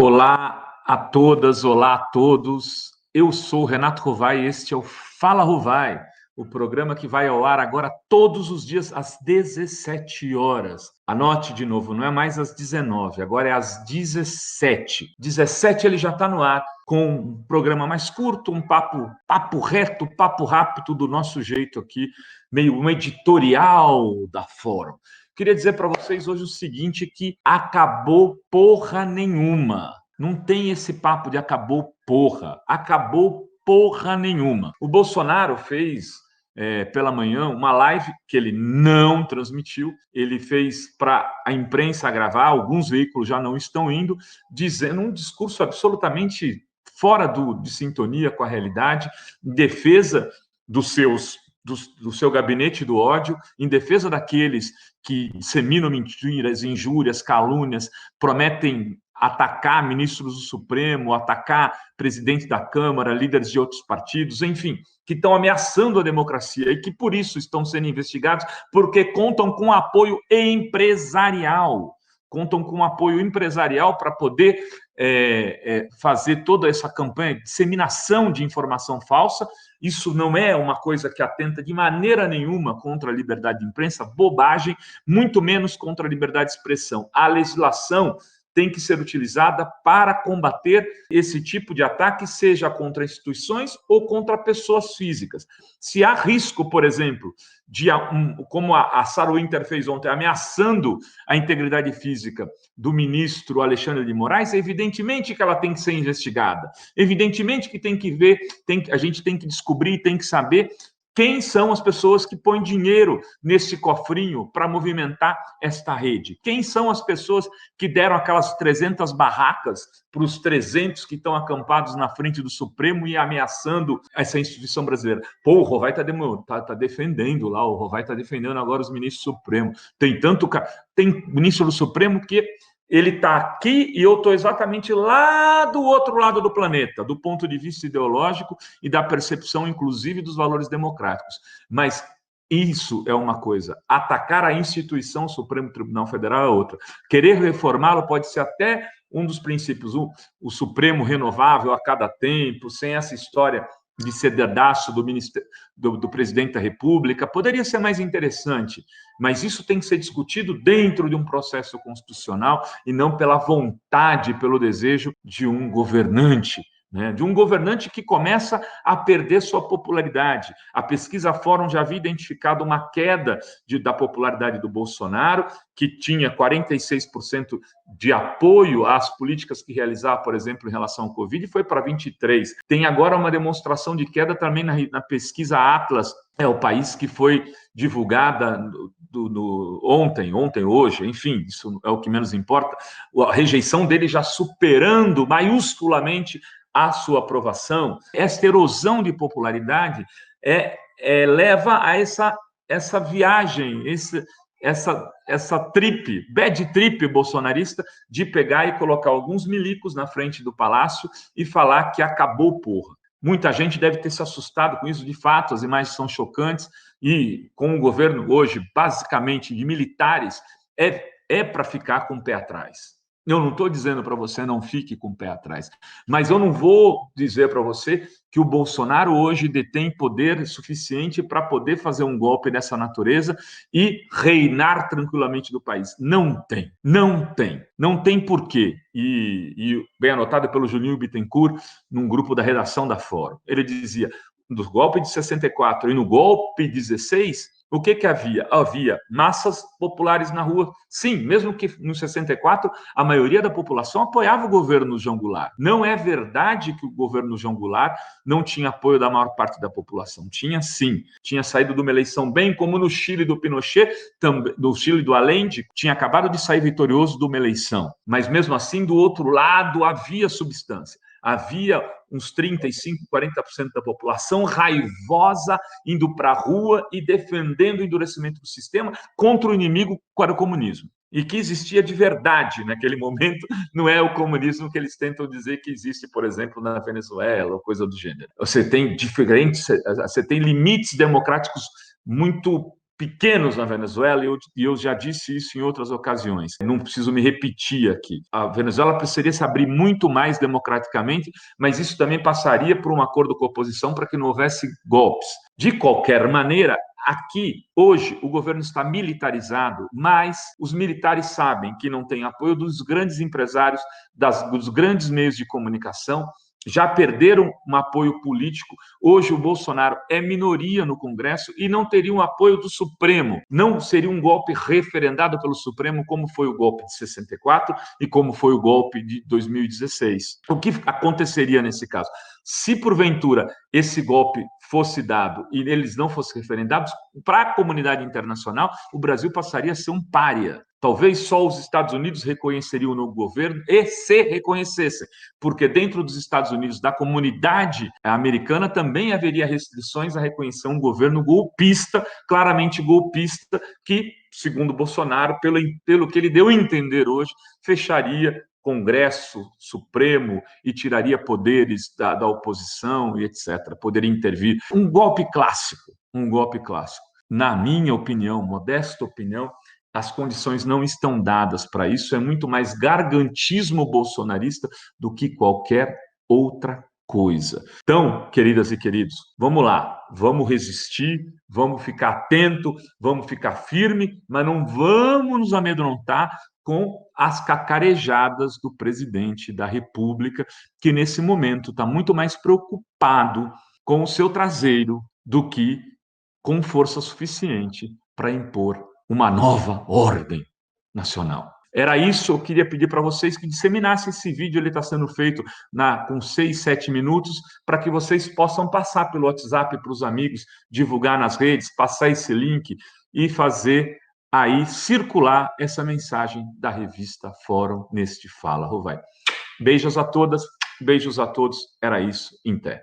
Olá a todas, olá a todos. Eu sou o Renato Rovai e este é o Fala Rovai, o programa que vai ao ar agora todos os dias às 17 horas. Anote de novo, não é mais às 19, agora é às 17. 17 ele já está no ar com um programa mais curto, um papo reto, papo rápido do nosso jeito aqui, meio um editorial da Fórum. Queria dizer para vocês hoje o seguinte, que acabou porra nenhuma. Não tem esse papo de acabou porra nenhuma. O Bolsonaro fez pela manhã uma live que ele não transmitiu, ele fez para a imprensa gravar, alguns veículos já não estão indo, dizendo um discurso absolutamente fora de sintonia com a realidade, em defesa do seu gabinete do ódio, em defesa daqueles que disseminam mentiras, injúrias, calúnias, prometem atacar ministros do Supremo, atacar presidente da Câmara, líderes de outros partidos, enfim, que estão ameaçando a democracia e que por isso estão sendo investigados, porque contam com apoio empresarial. Contam com apoio empresarial para poder fazer toda essa campanha de disseminação de informação falsa. Isso não é uma coisa que atenta de maneira nenhuma contra a liberdade de imprensa, bobagem, muito menos contra a liberdade de expressão. A legislação tem que ser utilizada para combater esse tipo de ataque, seja contra instituições ou contra pessoas físicas. Se há risco, por exemplo, como a Sarah Winter fez ontem, ameaçando a integridade física do ministro Alexandre de Moraes, evidentemente que ela tem que ser investigada. Evidentemente que tem que ver, a gente tem que descobrir, tem que saber quem são as pessoas que põem dinheiro nesse cofrinho para movimentar esta rede? Quem são as pessoas que deram aquelas 300 barracas para os 300 que estão acampados na frente do Supremo e ameaçando essa instituição brasileira? Pô, o Rovai tá defendendo lá, o Rovai está defendendo agora os ministros do Supremo. Tem ministro do Supremo que ele está aqui e eu estou exatamente lá do outro lado do planeta, do ponto de vista ideológico e da percepção, inclusive, dos valores democráticos. Mas isso é uma coisa. Atacar a instituição Supremo Tribunal Federal é outra. Querer reformá-lo pode ser até um dos princípios. O Supremo renovável a cada tempo, sem essa história de ser dedaço do presidente da República, poderia ser mais interessante, mas isso tem que ser discutido dentro de um processo constitucional e não pela vontade, pelo desejo de um governante, né? De um governante que começa a perder sua popularidade. A pesquisa Fórum já havia identificado uma queda da popularidade do Bolsonaro, que tinha 46% de apoio às políticas que realizava, por exemplo, em relação ao Covid, e foi para 23%. Tem agora uma demonstração de queda também na pesquisa Atlas, é o país que foi divulgada ontem, hoje, enfim, isso é o que menos importa, a rejeição dele já superando maiusculamente a sua aprovação. Esta erosão de popularidade leva a essa viagem, essa bad trip bolsonarista de pegar e colocar alguns milicos na frente do palácio e falar que acabou porra. Muita gente deve ter se assustado com isso, de fato, as imagens são chocantes e com o governo hoje, basicamente, de militares, é para ficar com o pé atrás. Eu não estou dizendo para você não fique com o pé atrás, mas eu não vou dizer para você que o Bolsonaro hoje detém poder suficiente para poder fazer um golpe dessa natureza e reinar tranquilamente do país. Não tem, não tem. Não tem porquê. E bem anotado pelo Juninho Bittencourt, num grupo da redação da Fórum. Ele dizia, no golpe de 64 e no golpe de 16... o que havia? Havia massas populares na rua. Sim, mesmo que no 64, a maioria da população apoiava o governo João Goulart. Não é verdade que o governo João Goulart não tinha apoio da maior parte da população. Tinha sim. Tinha saído de uma eleição bem como no Chile do Pinochet, no Chile do Allende, tinha acabado de sair vitorioso de uma eleição. Mas mesmo assim, do outro lado, havia substância. Havia uns 35%, 40% da população raivosa indo para a rua e defendendo o endurecimento do sistema contra o inimigo, que era o comunismo. E que existia de verdade naquele momento, não é o comunismo que eles tentam dizer que existe, por exemplo, na Venezuela, ou coisa do gênero. Você tem limites democráticos muito pequenos na Venezuela, e eu já disse isso em outras ocasiões. Não preciso me repetir aqui. A Venezuela precisaria se abrir muito mais democraticamente, mas isso também passaria por um acordo com a oposição para que não houvesse golpes. De qualquer maneira, aqui, hoje, o governo está militarizado, mas os militares sabem que não tem apoio dos grandes empresários, dos grandes meios de comunicação, já perderam um apoio político. Hoje o Bolsonaro é minoria no Congresso e não teria um apoio do Supremo. Não seria um golpe referendado pelo Supremo, como foi o golpe de 64 e como foi o golpe de 2016. O que aconteceria nesse caso? Se porventura esse golpe fosse dado e eles não fossem referendados, para a comunidade internacional, o Brasil passaria a ser um pária. Talvez só os Estados Unidos reconheceriam o novo governo, e se reconhecessem, porque dentro dos Estados Unidos, da comunidade americana, também haveria restrições a reconhecer um governo golpista, claramente golpista, que, segundo Bolsonaro, pelo que ele deu a entender hoje, fecharia Congresso Supremo e tiraria poderes da oposição e etc., poderia intervir. Um golpe clássico, um golpe clássico. Na minha opinião, modesta opinião, as condições não estão dadas para isso, é muito mais gargantismo bolsonarista do que qualquer outra coisa. Então, queridas e queridos, vamos lá, vamos resistir, vamos ficar atento, vamos ficar firme, mas não vamos nos amedrontar com as cacarejadas do presidente da República, que nesse momento está muito mais preocupado com o seu traseiro do que com força suficiente para impor uma nova ordem nacional. Era isso, eu queria pedir para vocês que disseminassem esse vídeo, ele está sendo feito com 6, 7 minutos, para que vocês possam passar pelo WhatsApp para os amigos, divulgar nas redes, passar esse link e fazer aí circular essa mensagem da revista Fórum neste Fala, Rovai. Beijos a todas, beijos a todos, era isso, em pé.